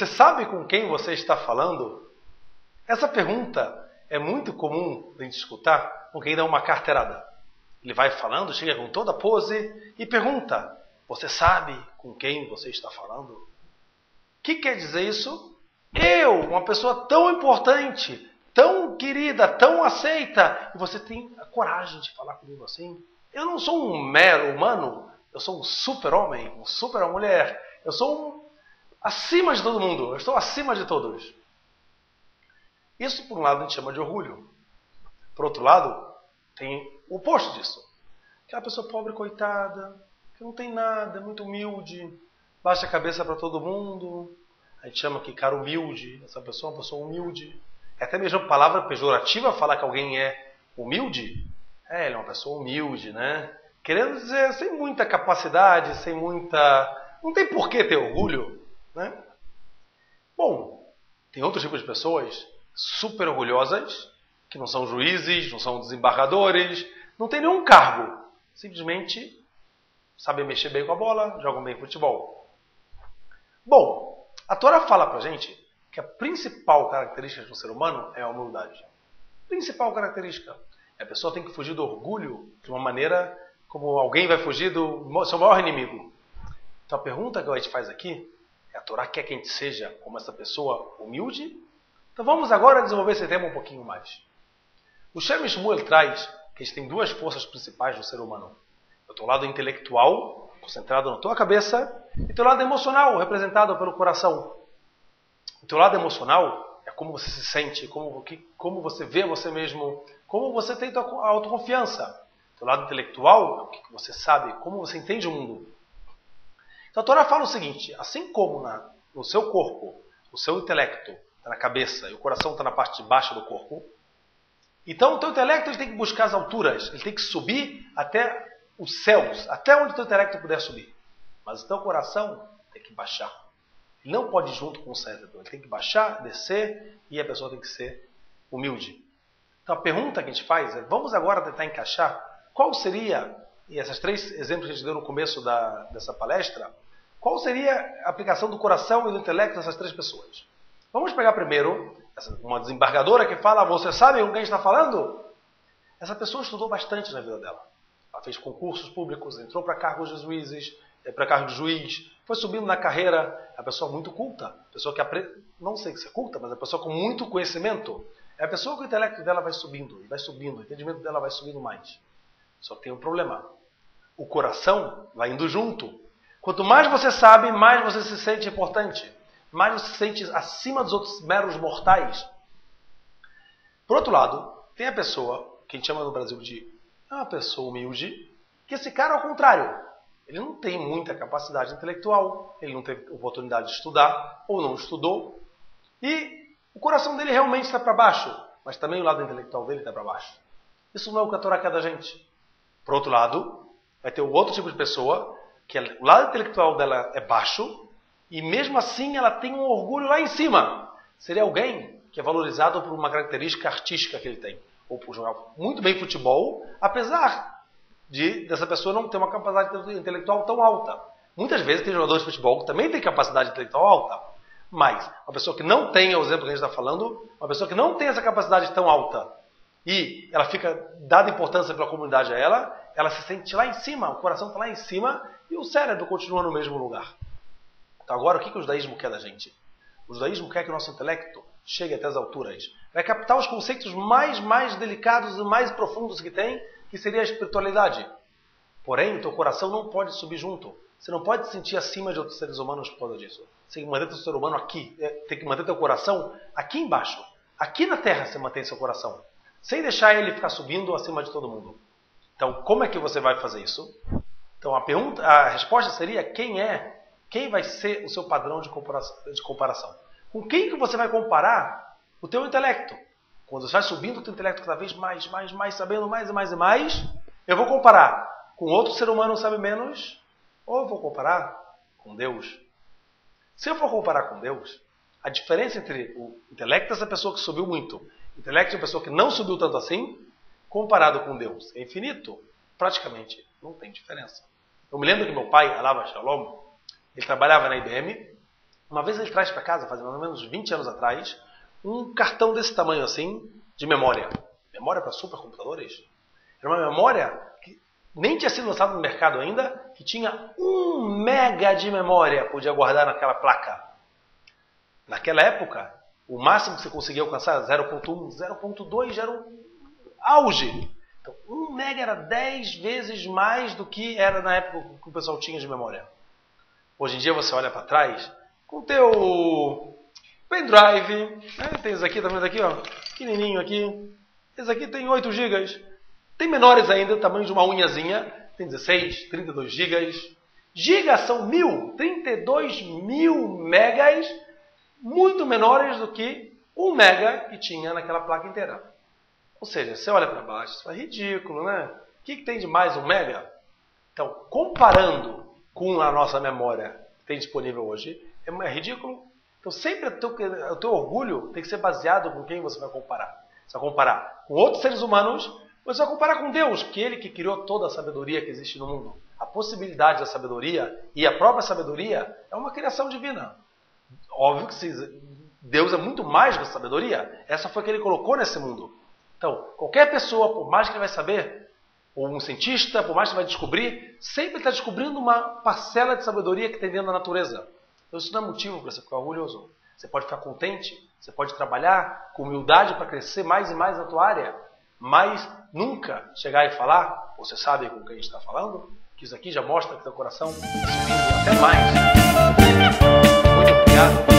Você sabe com quem você está falando? Essa pergunta é muito comum de a gente escutar com quem dá uma carteirada. Ele vai falando, chega com toda a pose e pergunta: você sabe com quem você está falando? O que quer dizer isso? Eu, uma pessoa tão importante, tão querida, tão aceita, e você tem a coragem de falar comigo assim? Eu não sou um mero humano, eu sou um super-homem, um super-mulher, eu sou acima de todo mundo, eu estou acima de todos. Isso, por um lado, a gente chama de orgulho. Por outro lado, tem o oposto disso. Aquela pessoa pobre, coitada, que não tem nada, é muito humilde, baixa a cabeça para todo mundo. A gente chama aqui cara humilde, essa pessoa é uma pessoa humilde. É até mesmo a palavra pejorativa falar que alguém é humilde. Ele é uma pessoa humilde, né? Querendo dizer, sem muita capacidade, sem muita... Não tem por que ter orgulho, né? Bom, tem outro tipo de pessoas super orgulhosas, que não são juízes, não são desembargadores, não tem nenhum cargo. Simplesmente sabem mexer bem com a bola, jogam bem futebol. Bom, a Torá fala pra gente que a principal característica de um ser humano é a humildade. Principal característica. A pessoa tem que fugir do orgulho de uma maneira como alguém vai fugir do seu maior inimigo. Então a pergunta que a gente faz aqui é: a Torá quer que a gente seja como essa pessoa humilde? Então vamos agora desenvolver esse tema um pouquinho mais. O Shem Shmuel traz que a gente tem duas forças principais no ser humano. O teu lado intelectual, concentrado na tua cabeça, e o teu lado emocional, representado pelo coração. O teu lado emocional é como você se sente, como você vê você mesmo, como você tem a autoconfiança. O teu lado intelectual é o que você sabe, como você entende o mundo. Então a Torá fala o seguinte: assim como no seu corpo, o seu intelecto está na cabeça e o coração está na parte de baixo do corpo, então o teu intelecto ele tem que buscar as alturas, ele tem que subir até os céus, até onde o teu intelecto puder subir. Mas o teu coração tem que baixar. Ele não pode ir junto com o cérebro, ele tem que baixar, descer, e a pessoa tem que ser humilde. Então a pergunta que a gente faz é: vamos agora tentar encaixar qual seria, e esses três exemplos que a gente deu no começo dessa palestra, qual seria a aplicação do coração e do intelecto dessas três pessoas. Vamos pegar primeiro uma desembargadora que fala: você sabe com quem está falando? Essa pessoa estudou bastante na vida dela. Ela fez concursos públicos, entrou para cargos de juízes, para cargo de juiz, foi subindo na carreira. É a pessoa muito culta, a pessoa que aprende, não sei se é culta, mas é a pessoa com muito conhecimento. É a pessoa que o intelecto dela vai subindo, e vai subindo, o entendimento dela vai subindo mais. Só tem um problema: o coração vai indo junto. Quanto mais você sabe, mais você se sente importante, mais você se sente acima dos outros meros mortais. Por outro lado, tem a pessoa que a gente chama no Brasil de uma pessoa humilde, que esse cara, ao contrário, ele não tem muita capacidade intelectual, ele não teve oportunidade de estudar, ou não estudou, e o coração dele realmente está para baixo, mas também o lado intelectual dele está para baixo. Isso não é o que a Torá quer da gente. Por outro lado, vai ter o outro tipo de pessoa, que o lado intelectual dela é baixo, e mesmo assim ela tem um orgulho lá em cima. Seria alguém que é valorizado por uma característica artística que ele tem, ou por jogar muito bem futebol, apesar dessa pessoa não ter uma capacidade intelectual tão alta. Muitas vezes tem jogadores de futebol que também têm capacidade intelectual alta, mas uma pessoa que não tem, é o exemplo que a gente está falando, uma pessoa que não tem essa capacidade tão alta, e ela fica dada importância pela comunidade a ela se sente lá em cima, o coração está lá em cima, e o cérebro continua no mesmo lugar. Então agora o que o judaísmo quer da gente? O judaísmo quer que o nosso intelecto chegue até as alturas. Vai captar os conceitos mais delicados e mais profundos que tem, que seria a espiritualidade. Porém, o teu coração não pode subir junto. Você não pode se sentir acima de outros seres humanos por causa disso. Você tem que manter teu ser humano aqui. Tem que manter teu coração aqui embaixo. Aqui na terra você mantém seu coração. Sem deixar ele ficar subindo acima de todo mundo. Então, como é que você vai fazer isso? Então, a resposta seria: quem vai ser o seu padrão de comparação? Com quem que você vai comparar o teu intelecto? Quando você vai subindo o teu intelecto cada vez mais, sabendo mais e mais, eu vou comparar com outro ser humano que sabe menos, ou eu vou comparar com Deus? Se eu for comparar com Deus, a diferença entre o intelecto dessa pessoa que subiu muito, o intelecto de uma pessoa que não subiu tanto assim, comparado com Deus, é infinito, praticamente não tem diferença. Eu me lembro que meu pai, Alava Shalom, ele trabalhava na IBM, Uma vez ele traz para casa, faz mais ou menos 20 anos atrás, um cartão desse tamanho assim, de memória. Memória para supercomputadores? Era uma memória que nem tinha sido lançada no mercado ainda, que tinha 1 mega de memória, podia guardar naquela placa. Naquela época, o máximo que você conseguia alcançar era 0.1, 0.2 já era um auge. Então, 1 mega era 10 vezes mais do que era na época que o pessoal tinha de memória. Hoje em dia você olha para trás, com o teu pendrive, né? Tem esse aqui, tá vendo aqui, ó, pequenininho aqui. Esse aqui tem 8 GB. Tem menores ainda, tamanho de uma unhazinha, tem 16, 32 GB. Gigas são 32 mil megas, muito menores do que 1 mega que tinha naquela placa inteira. Ou seja, você olha para baixo, isso é ridículo, né? O que tem de mais 1 mega? Então, comparando com a nossa memória que tem disponível hoje, é ridículo. Então, sempre o teu orgulho tem que ser baseado com quem você vai comparar. Você vai comparar com outros seres humanos, você vai comparar com Deus, que Ele que criou toda a sabedoria que existe no mundo. A possibilidade da sabedoria e a própria sabedoria é uma criação divina. Óbvio que Deus é muito mais do que a sabedoria. Essa foi a que Ele colocou nesse mundo. Então, qualquer pessoa, por mais que ele vai saber, ou um cientista, por mais que ele vai descobrir, sempre está descobrindo uma parcela de sabedoria que tem dentro da natureza. Então, isso não é motivo para você ficar orgulhoso. Você pode ficar contente, você pode trabalhar com humildade para crescer mais e mais na tua área, mas nunca chegar e falar, você sabe com quem a gente está falando, que isso aqui já mostra que teu coração está subindo até mais. Muito obrigado.